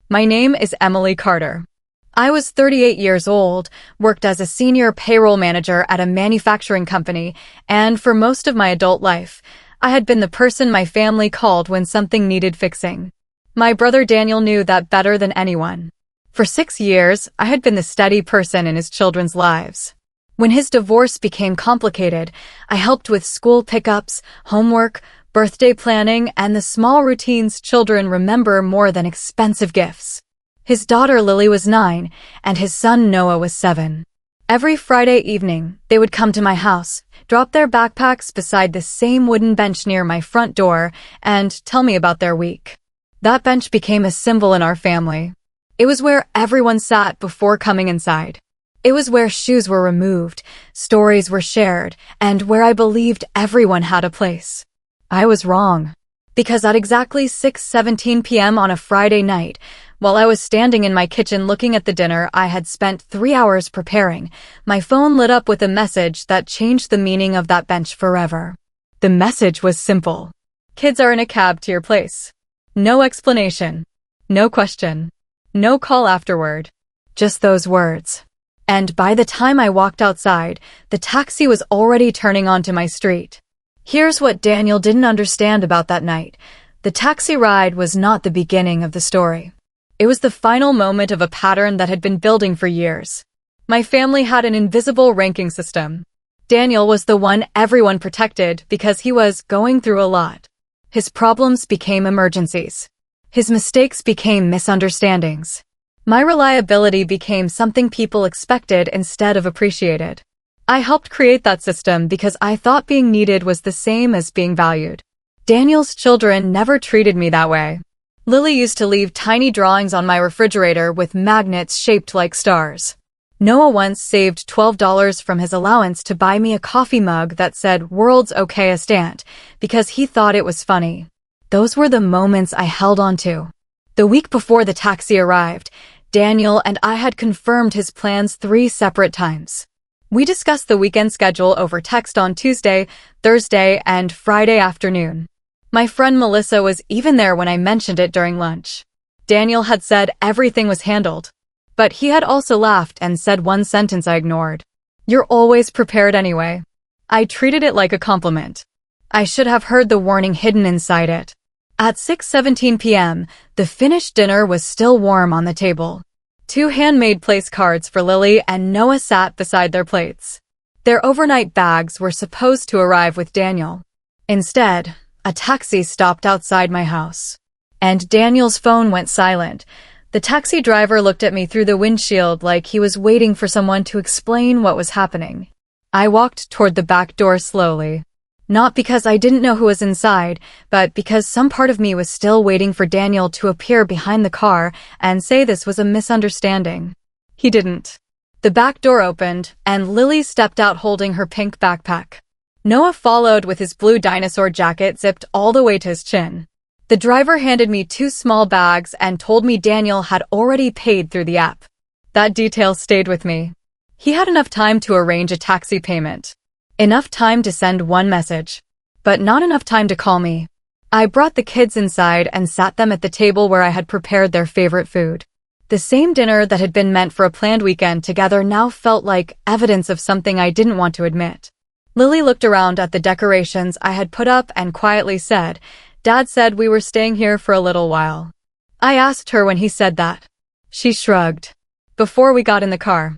My name is Emily Carter. I was 38 years old, worked as a senior payroll manager at a manufacturing company, and for most of my adult life, I had been the person my family called when something needed fixing. My brother Daniel knew that better than anyone. For 6 years, I had been the steady person in his children's lives. When his divorce became complicated, I helped with school pickups, homework, birthday planning, and the small routines children remember more than expensive gifts. His daughter Lily was 9, and his son Noah was 7. Every Friday evening, they would come to my house, drop their backpacks beside the same wooden bench near my front door, and tell me about their week. That bench became a symbol in our family. It was where everyone sat before coming inside. It was where shoes were removed, stories were shared, and where I believed everyone had a place. I was wrong. Because at exactly 6:17 p.m. on a Friday night, while I was standing in my kitchen looking at the dinner I had spent 3 hours preparing, my phone lit up with a message that changed the meaning of that bench forever. The message was simple. Kids are in a cab to your place. No explanation. No question. No call afterward. Just those words. And by the time I walked outside, the taxi was already turning onto my street. Here's what Daniel didn't understand about that night. The taxi ride was not the beginning of the story. It was the final moment of a pattern that had been building for years. My family had an invisible ranking system. Daniel was the one everyone protected because he was going through a lot. His problems became emergencies. His mistakes became misunderstandings. My reliability became something people expected instead of appreciated. I helped create that system because I thought being needed was the same as being valued. Daniel's children never treated me that way. Lily used to leave tiny drawings on my refrigerator with magnets shaped like stars. Noah once saved $12 from his allowance to buy me a coffee mug that said "World's okay a stant" because he thought it was funny. Those were the moments I held on to. The week before the taxi arrived, Daniel and I had confirmed his plans 3 separate times. We discussed the weekend schedule over text on Tuesday, Thursday, and Friday afternoon. My friend Melissa was even there when I mentioned it during lunch. Daniel had said everything was handled. But he had also laughed and said one sentence I ignored. "You're always prepared anyway." I treated it like a compliment. I should have heard the warning hidden inside it. At 6:17 p.m., the finished dinner was still warm on the table. 2 handmade place cards for Lily and Noah sat beside their plates. Their overnight bags were supposed to arrive with Daniel. Instead, a taxi stopped outside my house. And Daniel's phone went silent. The taxi driver looked at me through the windshield like he was waiting for someone to explain what was happening. I walked toward the back door slowly. Not because I didn't know who was inside, but because some part of me was still waiting for Daniel to appear behind the car and say this was a misunderstanding. He didn't. The back door opened, and Lily stepped out holding her pink backpack. Noah followed with his blue dinosaur jacket zipped all the way to his chin. The driver handed me 2 small bags and told me Daniel had already paid through the app. That detail stayed with me. He had enough time to arrange a taxi payment. Enough time to send one message. But not enough time to call me. I brought the kids inside and sat them at the table where I had prepared their favorite food. The same dinner that had been meant for a planned weekend together now felt like evidence of something I didn't want to admit. Lily looked around at the decorations I had put up and quietly said, "Dad said we were staying here for a little while." I asked her when he said that. She shrugged. Before we got in the car.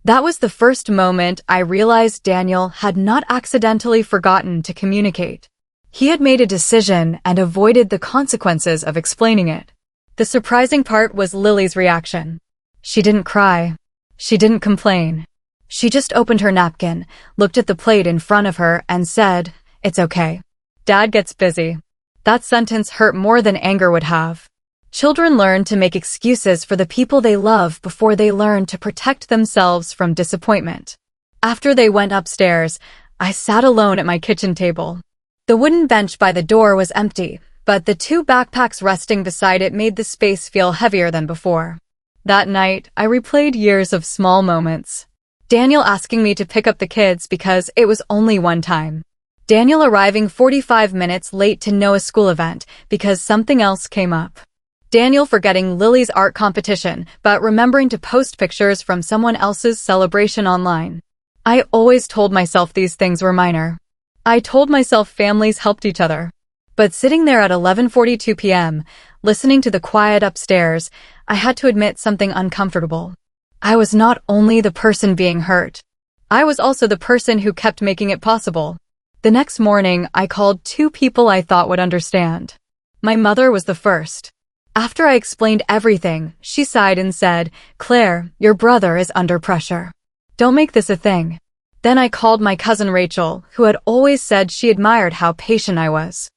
That was the first moment I realized Daniel had not accidentally forgotten to communicate. He had made a decision and avoided the consequences of explaining it. The surprising part was Lily's reaction. She didn't cry. She didn't complain. She just opened her napkin, looked at the plate in front of her, and said, "It's okay. Dad gets busy." That sentence hurt more than anger would have. Children learn to make excuses for the people they love before they learn to protect themselves from disappointment. After they went upstairs, I sat alone at my kitchen table. The wooden bench by the door was empty, but the 2 backpacks resting beside it made the space feel heavier than before. That night, I replayed years of small moments. Daniel asking me to pick up the kids because it was only one time. Daniel arriving 45 minutes late to Noah's school event because something else came up. Daniel forgetting Lily's art competition, but remembering to post pictures from someone else's celebration online. I always told myself these things were minor. I told myself families helped each other. But sitting there at 11:42 p.m., listening to the quiet upstairs, I had to admit something uncomfortable. I was not only the person being hurt. I was also the person who kept making it possible. The next morning, I called two people I thought would understand. My mother was the first. After I explained everything, she sighed and said, "Claire, your brother is under pressure. Don't make this a thing." Then I called my cousin Rachel, who had always said she admired how patient I was.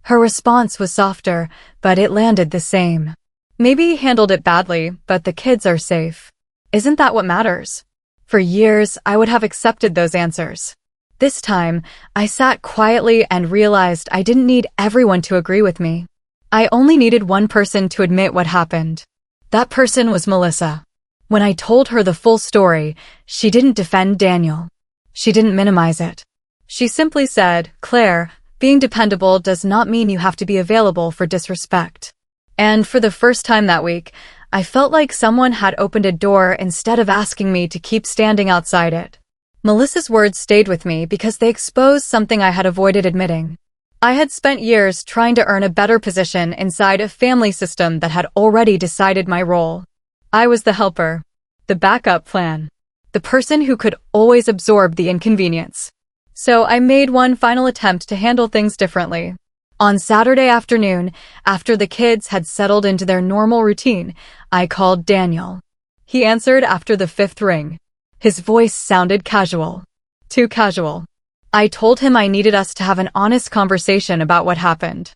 Her response was softer, but it landed the same. Maybe he handled it badly, but the kids are safe. Isn't that what matters? For years, I would have accepted those answers. This time, I sat quietly and realized I didn't need everyone to agree with me. I only needed one person to admit what happened. That person was Melissa. When I told her the full story, she didn't defend Daniel. She didn't minimize it. She simply said, "Claire, being dependable does not mean you have to be available for disrespect." And for the first time that week, I felt like someone had opened a door instead of asking me to keep standing outside it. Melissa's words stayed with me because they exposed something I had avoided admitting. I had spent years trying to earn a better position inside a family system that had already decided my role. I was the helper, the backup plan, the person who could always absorb the inconvenience. So I made one final attempt to handle things differently. On Saturday afternoon, after the kids had settled into their normal routine, I called Daniel. He answered after the fifth ring. His voice sounded casual. Too casual. I told him I needed us to have an honest conversation about what happened.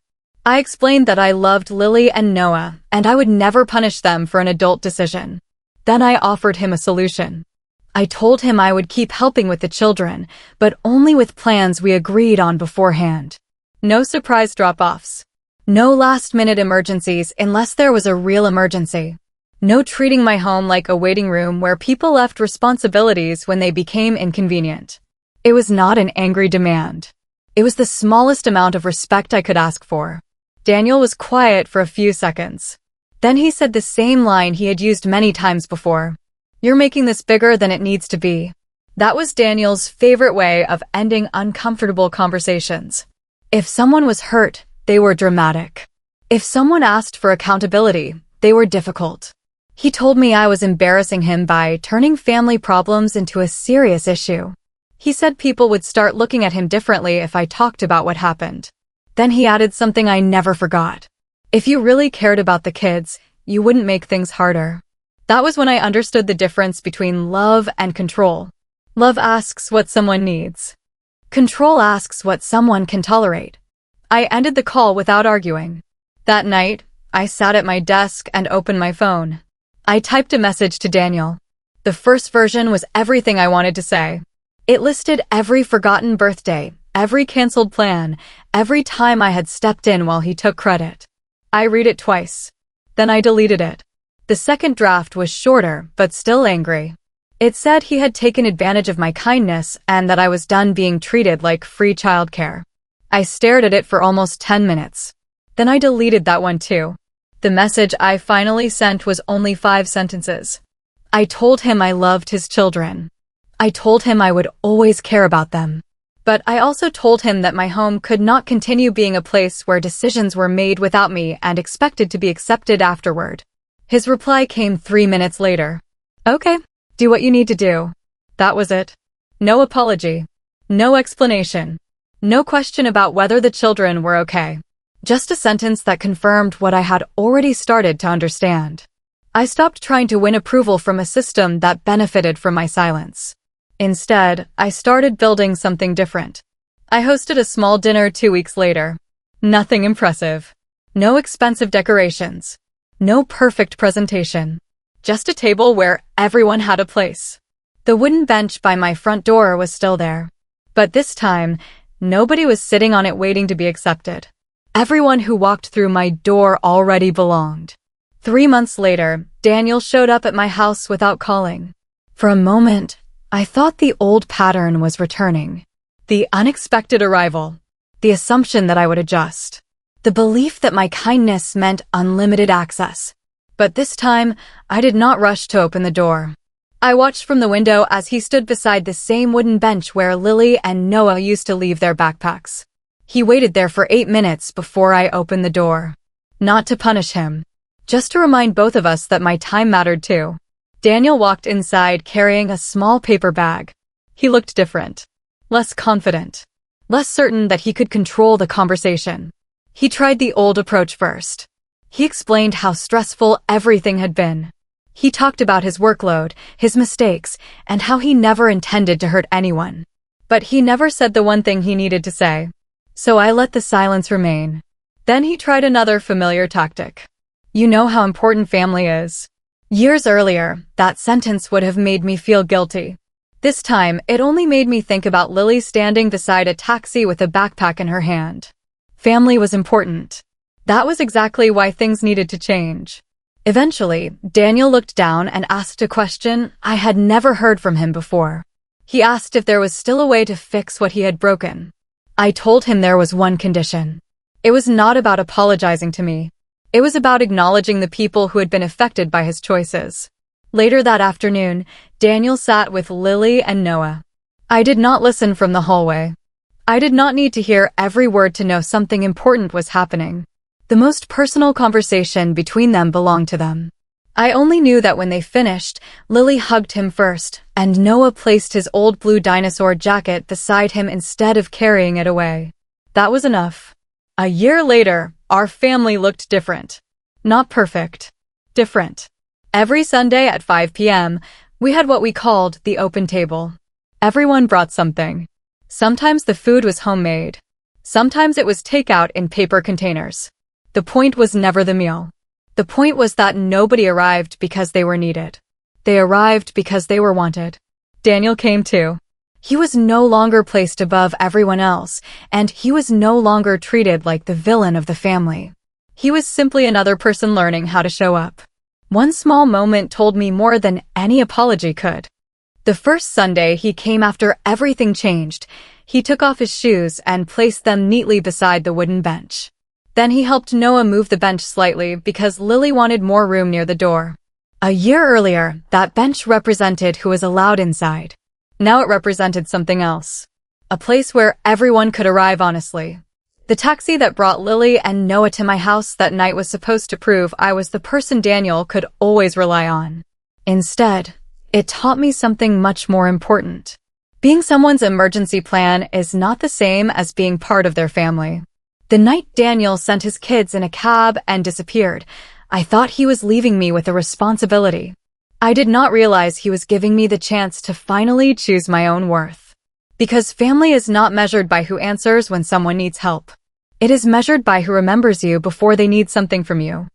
I explained that I loved Lily and Noah, and I would never punish them for an adult decision. Then I offered him a solution. I told him I would keep helping with the children, but only with plans we agreed on beforehand. No surprise drop-offs. No last-minute emergencies unless there was a real emergency. No treating my home like a waiting room where people left responsibilities when they became inconvenient. It was not an angry demand. It was the smallest amount of respect I could ask for. Daniel was quiet for a few seconds. Then he said the same line he had used many times before. "You're making this bigger than it needs to be." That was Daniel's favorite way of ending uncomfortable conversations. If someone was hurt, they were dramatic. If someone asked for accountability, they were difficult. He told me I was embarrassing him by turning family problems into a serious issue. He said people would start looking at him differently if I talked about what happened. Then he added something I never forgot. If you really cared about the kids, you wouldn't make things harder. That was when I understood the difference between love and control. Love asks what someone needs. Control asks what someone can tolerate. I ended the call without arguing. That night, I sat at my desk and opened my phone. I typed a message to Daniel. The first version was everything I wanted to say. It listed every forgotten birthday, every canceled plan, every time I had stepped in while he took credit. I read it twice. Then I deleted it. The second draft was shorter, but still angry. It said he had taken advantage of my kindness and that I was done being treated like free childcare. I stared at it for almost 10 minutes. Then I deleted that one too. The message I finally sent was only 5 sentences. I told him I loved his children. I told him I would always care about them. But I also told him that my home could not continue being a place where decisions were made without me and expected to be accepted afterward. His reply came 3 minutes later. "Okay, do what you need to do." That was it. No apology. No explanation. No question about whether the children were okay. Just a sentence that confirmed what I had already started to understand. I stopped trying to win approval from a system that benefited from my silence. Instead, I started building something different. I hosted a small dinner 2 weeks later. Nothing impressive. No expensive decorations. No perfect presentation. Just a table where everyone had a place. The wooden bench by my front door was still there. But this time, nobody was sitting on it waiting to be accepted. Everyone who walked through my door already belonged. 3 months later, Daniel showed up at my house without calling. For a moment, I thought the old pattern was returning. The unexpected arrival. The assumption that I would adjust. the belief that my kindness meant unlimited access. But this time, I did not rush to open the door. I watched from the window as he stood beside the same wooden bench where Lily and Noah used to leave their backpacks. He waited there for 8 minutes before I opened the door. Not to punish him, just to remind both of us that my time mattered too. Daniel walked inside carrying a small paper bag. He looked different, less confident, less certain that he could control the conversation. He tried the old approach first. He explained how stressful everything had been. He talked about his workload, his mistakes, and how he never intended to hurt anyone. But he never said the one thing he needed to say. So I let the silence remain. Then he tried another familiar tactic. You know how important family is. Years earlier, that sentence would have made me feel guilty. This time, it only made me think about Lily standing beside a taxi with a backpack in her hand. Family was important. That was exactly why things needed to change. Eventually, Daniel looked down and asked a question I had never heard from him before. He asked if there was still a way to fix what he had broken. I told him there was one condition. It was not about apologizing to me. It was about acknowledging the people who had been affected by his choices. Later that afternoon, Daniel sat with Lily and Noah. I did not listen from the hallway. I did not need to hear every word to know something important was happening. The most personal conversation between them belonged to them. I only knew that when they finished, Lily hugged him first, and Noah placed his old blue dinosaur jacket beside him instead of carrying it away. That was enough. A year later, our family looked different. Not perfect. Different. Every Sunday at 5 p.m., we had what we called the open table. Everyone brought something. Sometimes the food was homemade. Sometimes it was takeout in paper containers. The point was never the meal. The point was that nobody arrived because they were needed. They arrived because they were wanted. Daniel came too. He was no longer placed above everyone else, and he was no longer treated like the villain of the family. He was simply another person learning how to show up. One small moment told me more than any apology could. The first Sunday he came after everything changed, he took off his shoes and placed them neatly beside the wooden bench. Then he helped Noah move the bench slightly because Lily wanted more room near the door. A year earlier, that bench represented who was allowed inside. Now it represented something else. A place where everyone could arrive honestly. The taxi that brought Lily and Noah to my house that night was supposed to prove I was the person Daniel could always rely on. Instead, it taught me something much more important. Being someone's emergency plan is not the same as being part of their family. The night Daniel sent his kids in a cab and disappeared, I thought he was leaving me with a responsibility. I did not realize he was giving me the chance to finally choose my own worth. Because family is not measured by who answers when someone needs help. It is measured by who remembers you before they need something from you.